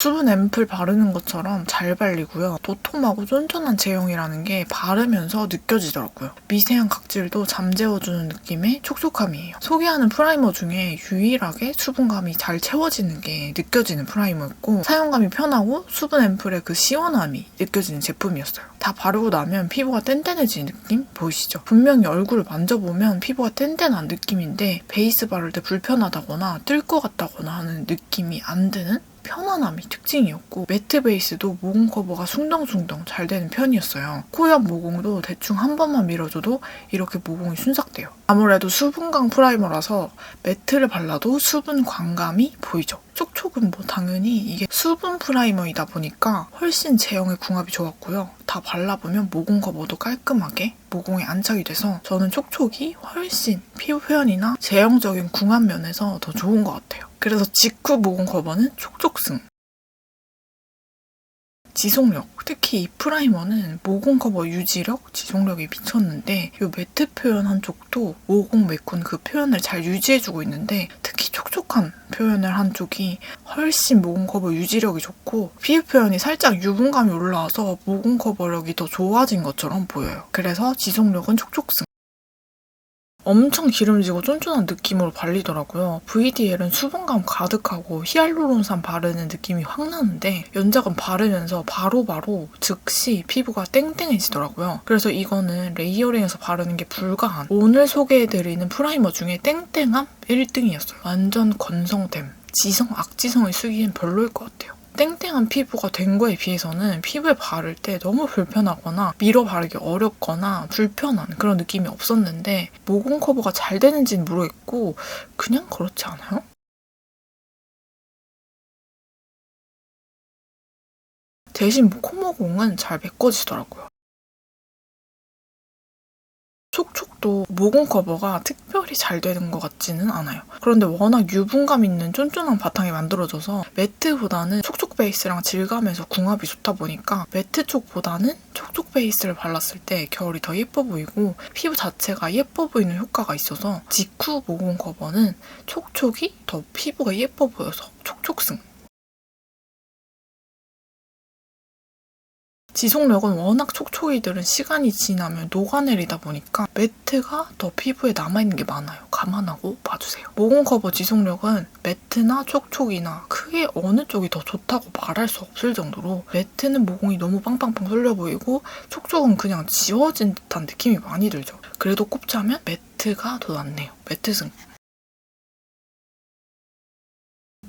수분 앰플 바르는 것처럼 잘 발리고요. 도톰하고 쫀쫀한 제형이라는 게 바르면서 느껴지더라고요. 미세한 각질도 잠재워주는 느낌의 촉촉함이에요. 소개하는 프라이머 중에 유일하게 수분감이 잘 채워지는 게 느껴지는 프라이머였고 사용감이 편하고 수분 앰플의 그 시원함이 느껴지는 제품이었어요. 다 바르고 나면 피부가 뗀뗀해지는 느낌 보이시죠? 분명히 얼굴을 만져보면 피부가 뗀뗀한 느낌인데 베이스 바를 때 불편하다거나 뜰 것 같다거나 하는 느낌이 안 드는 편안함이 특징이었고 매트 베이스도 모공 커버가 숭덩숭덩 잘 되는 편이었어요. 코 옆 모공도 대충 한 번만 밀어줘도 이렇게 모공이 순삭돼요. 아무래도 수분광 프라이머라서 매트를 발라도 수분 광감이 보이죠. 촉촉은 뭐 당연히 이게 수분 프라이머이다 보니까 훨씬 제형의 궁합이 좋았고요. 다 발라보면 모공 커버도 깔끔하게 모공에 안착이 돼서 저는 촉촉이 훨씬 피부 표현이나 제형적인 궁합 면에서 더 좋은 것 같아요. 그래서 직후 모공 커버는 촉촉승. 지속력, 특히 이 프라이머는 모공 커버 유지력, 지속력이 미쳤는데 이 매트 표현 한쪽도 모공 메꾼 그 표현을 잘 유지해주고 있는데 특히 촉촉한 표현을 한 쪽이 훨씬 모공 커버 유지력이 좋고 피부 표현이 살짝 유분감이 올라와서 모공 커버력이 더 좋아진 것처럼 보여요. 그래서 지속력은 촉촉승. 엄청 기름지고 쫀쫀한 느낌으로 발리더라고요. VDL은 수분감 가득하고 히알루론산 바르는 느낌이 확 나는데 연작은 바르면서 바로바로 즉시 피부가 땡땡해지더라고요. 그래서 이거는 레이어링해서 바르는 게 불가한 오늘 소개해드리는 프라이머 중에 땡땡함 1등이었어요. 완전 건성템. 지성, 악지성을 쓰기엔 별로일 것 같아요. 땡땡한 피부가 된 거에 비해서는 피부에 바를 때 너무 불편하거나 밀어 바르기 어렵거나 불편한 그런 느낌이 없었는데 모공 커버가 잘 되는지는 모르겠고 그냥 그렇지 않아요? 대신 코모공은 잘 메꿔지더라고요. 촉촉도 모공 커버가 특별히 잘 되는 것 같지는 않아요. 그런데 워낙 유분감 있는 쫀쫀한 바탕이 만들어져서 매트보다는 촉촉 베이스랑 질감에서 궁합이 좋다 보니까 매트 쪽보다는 촉촉 베이스를 발랐을 때 결이 더 예뻐 보이고 피부 자체가 예뻐 보이는 효과가 있어서 직후 모공 커버는 촉촉이 더 피부가 예뻐 보여서 촉촉승. 지속력은 워낙 촉촉이들은 시간이 지나면 녹아내리다 보니까 매트가 더 피부에 남아있는 게 많아요. 감안하고 봐주세요. 모공 커버 지속력은 매트나 촉촉이나 크게 어느 쪽이 더 좋다고 말할 수 없을 정도로 매트는 모공이 너무 빵빵빵 쏠려 보이고 촉촉은 그냥 지워진 듯한 느낌이 많이 들죠. 그래도 꼽자면 매트가 더 낫네요. 매트승.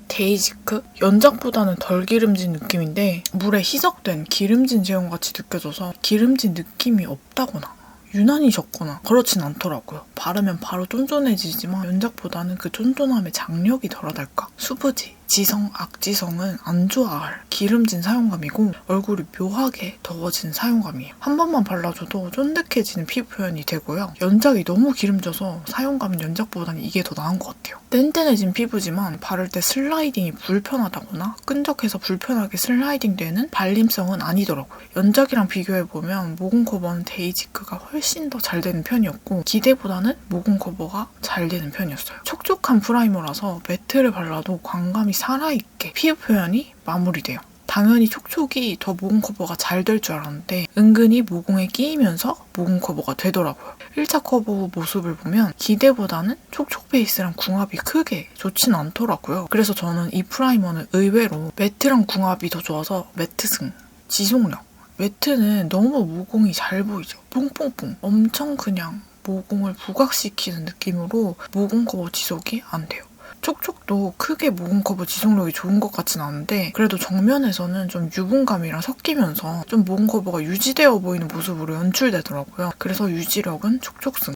데이지크? 연작보다는 덜 기름진 느낌인데 물에 희석된 기름진 제형같이 느껴져서 기름진 느낌이 없다거나 유난히 적거나 그렇진 않더라고요. 바르면 바로 쫀쫀해지지만 연작보다는 그 쫀쫀함의 장력이 덜하달까? 수부지, 지성, 악지성은 안 좋아할 기름진 사용감이고 얼굴이 묘하게 더워진 사용감이에요. 한 번만 발라줘도 쫀득해지는 피부 표현이 되고요. 연작이 너무 기름져서 사용감은 연작보다는 이게 더 나은 것 같아요. 뗀뗀해진 피부지만 바를 때 슬라이딩이 불편하다거나 끈적해서 불편하게 슬라이딩 되는 발림성은 아니더라고요. 연작이랑 비교해보면 모공 커버는 데이지크가 훨씬 더 잘 되는 편이었고 기대보다는 모공 커버가 잘 되는 편이었어요. 촉촉한 프라이머라서 매트를 발라도 광감이 살아있게 피부 표현이 마무리돼요. 당연히 촉촉이 더 모공 커버가 잘 될 줄 알았는데 은근히 모공에 끼이면서 모공 커버가 되더라고요. 1차 커버 후 모습을 보면 기대보다는 촉촉 베이스랑 궁합이 크게 좋진 않더라고요. 그래서 저는 이 프라이머는 의외로 매트랑 궁합이 더 좋아서 매트승. 지속력. 매트는 너무 모공이 잘 보이죠. 뽕뽕뽕. 엄청 그냥 모공을 부각시키는 느낌으로 모공 커버 지속이 안 돼요. 촉촉도 크게 모공 커버 지속력이 좋은 것 같진 않은데 그래도 정면에서는 좀 유분감이랑 섞이면서 좀 모공 커버가 유지되어 보이는 모습으로 연출되더라고요. 그래서 유지력은 촉촉승.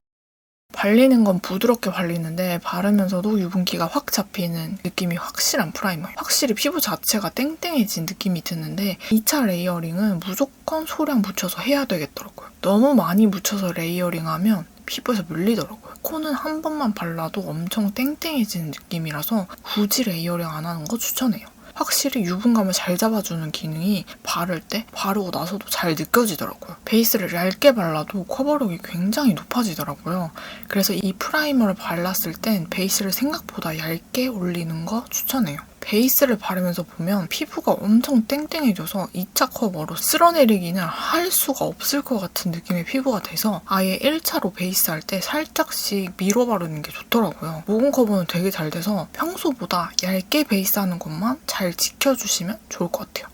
발리는 건 부드럽게 발리는데 바르면서도 유분기가 확 잡히는 느낌이 확실한 프라이머예요. 확실히 피부 자체가 땡땡해진 느낌이 드는데 2차 레이어링은 무조건 소량 묻혀서 해야 되겠더라고요. 너무 많이 묻혀서 레이어링하면 피부에서 물리더라고요. 코는 한 번만 발라도 엄청 땡땡해지는 느낌이라서 굳이 레이어링 안 하는 거 추천해요. 확실히 유분감을 잘 잡아주는 기능이 바를 때 바르고 나서도 잘 느껴지더라고요. 베이스를 얇게 발라도 커버력이 굉장히 높아지더라고요. 그래서 이 프라이머를 발랐을 땐 베이스를 생각보다 얇게 올리는 거 추천해요. 베이스를 바르면서 보면 피부가 엄청 땡땡해져서 2차 커버로 쓸어내리기는 할 수가 없을 것 같은 느낌의 피부가 돼서 아예 1차로 베이스 할 때 살짝씩 밀어 바르는 게 좋더라고요. 모공 커버는 되게 잘 돼서 평소보다 얇게 베이스하는 것만 잘 지켜주시면 좋을 것 같아요.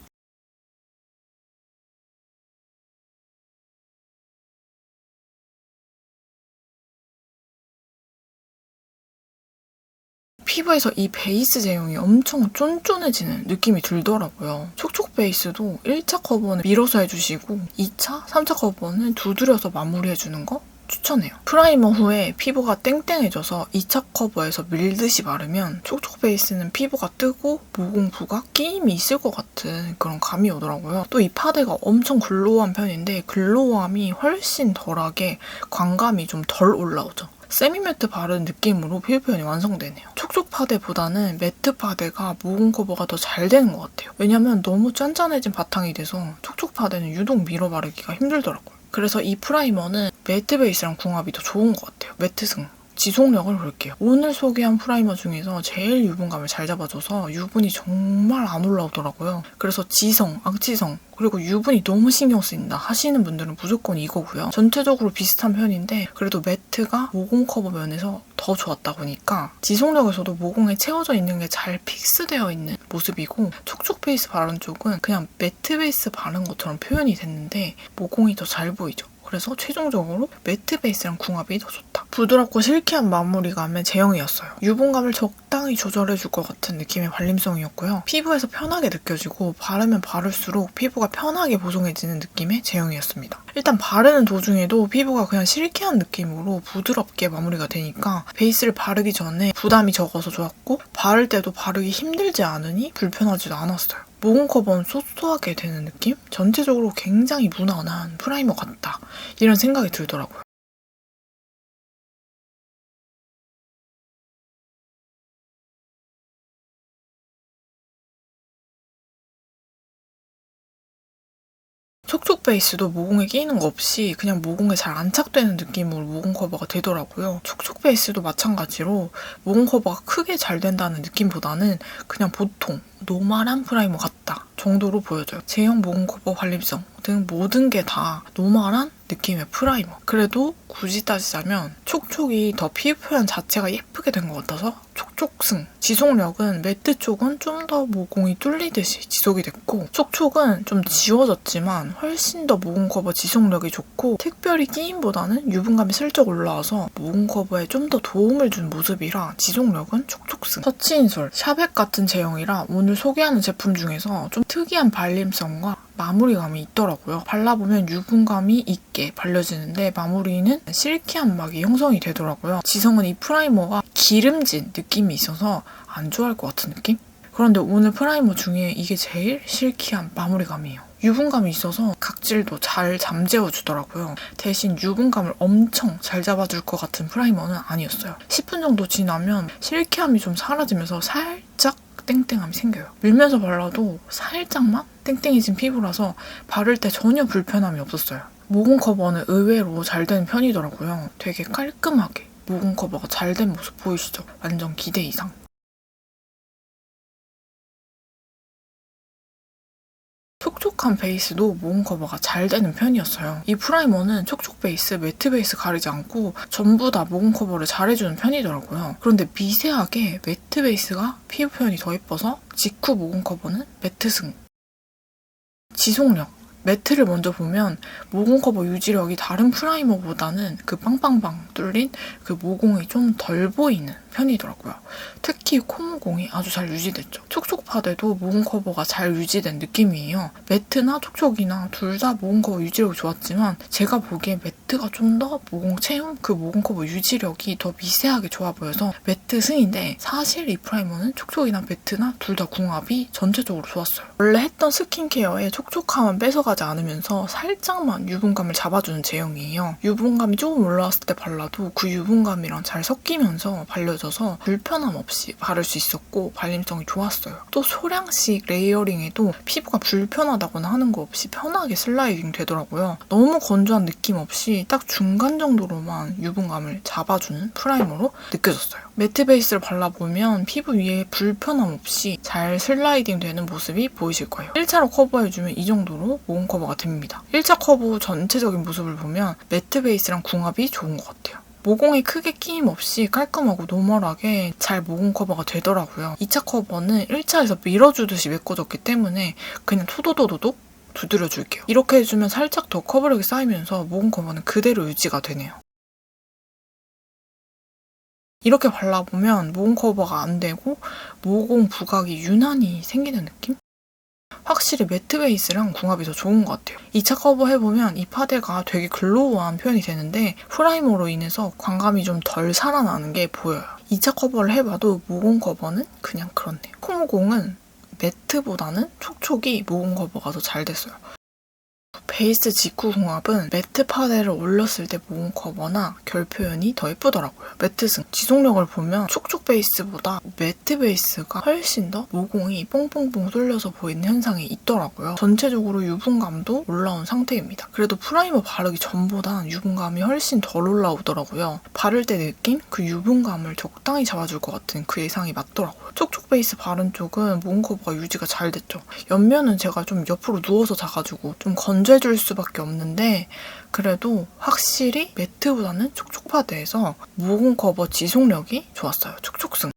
피부에서 이 베이스 제형이 엄청 쫀쫀해지는 느낌이 들더라고요. 촉촉 베이스도 1차 커버는 밀어서 해주시고 2차, 3차 커버는 두드려서 마무리해주는 거 추천해요. 프라이머 후에 피부가 땡땡해져서 2차 커버에서 밀듯이 바르면 촉촉 베이스는 피부가 뜨고 모공 부각 끼임이 있을 것 같은 그런 감이 오더라고요. 또 이 파데가 엄청 글로우한 편인데 글로우함이 훨씬 덜하게 광감이 좀 덜 올라오죠. 세미매트 바른 느낌으로 피부 표현이 완성되네요. 촉촉 파데보다는 매트 파데가 모공 커버가 더 잘 되는 것 같아요. 왜냐면 너무 짠짠해진 바탕이 돼서 촉촉 파데는 유독 밀어 바르기가 힘들더라고요. 그래서 이 프라이머는 매트 베이스랑 궁합이 더 좋은 것 같아요. 매트승. 지속력을 볼게요. 오늘 소개한 프라이머 중에서 제일 유분감을 잘 잡아줘서 유분이 정말 안 올라오더라고요. 그래서 지성, 악지성, 그리고 유분이 너무 신경 쓰인다 하시는 분들은 무조건 이거고요. 전체적으로 비슷한 편인데 그래도 매트가 모공 커버 면에서 더 좋았다 보니까 지속력에서도 모공에 채워져 있는 게 잘 픽스되어 있는 모습이고 촉촉 베이스 바른 쪽은 그냥 매트 베이스 바른 것처럼 표현이 됐는데 모공이 더 잘 보이죠. 그래서 최종적으로 매트 베이스랑 궁합이 더 좋다. 부드럽고 실키한 마무리감의 제형이었어요. 유분감을 적당히 조절해줄 것 같은 느낌의 발림성이었고요. 피부에서 편하게 느껴지고 바르면 바를수록 피부가 편하게 보송해지는 느낌의 제형이었습니다. 일단 바르는 도중에도 피부가 그냥 실키한 느낌으로 부드럽게 마무리가 되니까 베이스를 바르기 전에 부담이 적어서 좋았고 바를 때도 바르기 힘들지 않으니 불편하지도 않았어요. 모공 커버는 소소하게 되는 느낌? 전체적으로 굉장히 무난한 프라이머 같다. 이런 생각이 들더라고요. 촉촉 베이스도 모공에 끼이는 거 없이 그냥 모공에 잘 안착되는 느낌으로 모공 커버가 되더라고요. 촉촉 베이스도 마찬가지로 모공 커버가 크게 잘 된다는 느낌보다는 그냥 보통 노멀한 프라이머 같다 정도로 보여져요. 제형 모공 커버 발림성 등 모든 게 다 노멀한 느낌의 프라이머. 그래도 굳이 따지자면 촉촉이 더 피부 표현 자체가 예쁘게 된 것 같아서 촉촉승. 지속력은 매트 쪽은 좀 더 모공이 뚫리듯이 지속이 됐고 촉촉은 좀 지워졌지만 훨씬 더 모공 커버 지속력이 좋고 특별히 끼임보다는 유분감이 슬쩍 올라와서 모공 커버에 좀 더 도움을 준 모습이라 지속력은 촉촉승. 터치인솔, 샤벳 같은 제형이라 오늘 소개하는 제품 중에서 좀 특이한 발림성과 마무리감이 있더라고요. 발라보면 유분감이 있게 발려지는데 마무리는 실키한 막이 형성이 되더라고요. 지성은 이 프라이머가 기름진 느낌이 있어서 안 좋아할 것 같은 느낌? 그런데 오늘 프라이머 중에 이게 제일 실키한 마무리감이에요. 유분감이 있어서 각질도 잘 잠재워주더라고요. 대신 유분감을 엄청 잘 잡아줄 것 같은 프라이머는 아니었어요. 10분 정도 지나면 실키함이 좀 사라지면서 살짝 땡땡함이 생겨요. 밀면서 발라도 살짝만 땡땡해진 피부라서 바를 때 전혀 불편함이 없었어요. 모공 커버는 의외로 잘 되는 편이더라고요. 되게 깔끔하게 모공 커버가 잘 된 모습 보이시죠? 완전 기대 이상. 촉촉한 베이스도 모공 커버가 잘 되는 편이었어요. 이 프라이머는 촉촉 베이스, 매트 베이스 가리지 않고 전부 다 모공 커버를 잘해주는 편이더라고요. 그런데 미세하게 매트 베이스가 피부 표현이 더 예뻐서 직후 모공 커버는 매트승. 지속력. 매트를 먼저 보면 모공 커버 유지력이 다른 프라이머보다는 그 빵빵빵 뚫린 그 모공이 좀 덜 보이는 편이더라고요. 특히 콧모공이 아주 잘 유지됐죠. 촉촉 파데도 모공 커버가 잘 유지된 느낌이에요. 매트나 촉촉이나 둘 다 모공 커버 유지력이 좋았지만 제가 보기엔 매트가 좀 더 모공 채움, 그 모공 커버 유지력이 더 미세하게 좋아 보여서 매트 승인데 사실 이 프라이머는 촉촉이나 매트나 둘 다 궁합이 전체적으로 좋았어요. 원래 했던 스킨케어에 촉촉함은 뺏어가 올라가지 않으면서 살짝만 유분감을 잡아주는 제형이에요. 유분감이 조금 올라왔을 때 발라도 그 유분감이랑 잘 섞이면서 발려져서 불편함 없이 바를 수 있었고 발림성이 좋았어요. 또 소량씩 레이어링해도 피부가 불편하다거나 하는 거 없이 편하게 슬라이딩 되더라고요. 너무 건조한 느낌 없이 딱 중간 정도로만 유분감을 잡아주는 프라이머로 느껴졌어요. 매트 베이스를 발라보면 피부 위에 불편함 없이 잘 슬라이딩 되는 모습이 보이실 거예요. 1차로 커버해주면 이 정도로 모공 커버가 됩니다. 1차 커버 전체적인 모습을 보면 매트 베이스랑 궁합이 좋은 것 같아요. 모공이 크게 끼임 없이 깔끔하고 노멀하게 잘 모공 커버가 되더라고요. 2차 커버는 1차에서 밀어주듯이 메꿔졌기 때문에 그냥 토도도도독 두드려줄게요. 이렇게 해주면 살짝 더 커버력이 쌓이면서 모공 커버는 그대로 유지가 되네요. 이렇게 발라보면 모공 커버가 안 되고 모공 부각이 유난히 생기는 느낌? 확실히 매트 베이스랑 궁합이 더 좋은 것 같아요. 2차 커버 해보면 이 파데가 되게 글로우한 표현이 되는데 프라이머로 인해서 광감이 좀 덜 살아나는 게 보여요. 2차 커버를 해봐도 모공 커버는 그냥 그렇네요. 코모공은 매트보다는 촉촉이 모공 커버가 더 잘 됐어요. 베이스 직후 궁합은 매트 파데를 올렸을 때 모공 커버나 결 표현이 더 예쁘더라고요. 매트승 지속력을 보면 촉촉 베이스보다 매트 베이스가 훨씬 더 모공이 뽕뽕뽕 쏠려서 보이는 현상이 있더라고요. 전체적으로 유분감도 올라온 상태입니다. 그래도 프라이머 바르기 전보단 유분감이 훨씬 덜 올라오더라고요. 바를 때 느낀 그 유분감을 적당히 잡아줄 것 같은 그 예상이 맞더라고요. 촉촉 베이스 바른 쪽은 모공 커버가 유지가 잘 됐죠. 옆면은 제가 좀 옆으로 누워서 자가지고 좀 건조해줄 수밖에 없는데 그래도 확실히 매트보다는 촉촉 파데에서 모공 커버 지속력이 좋았어요. 촉촉승.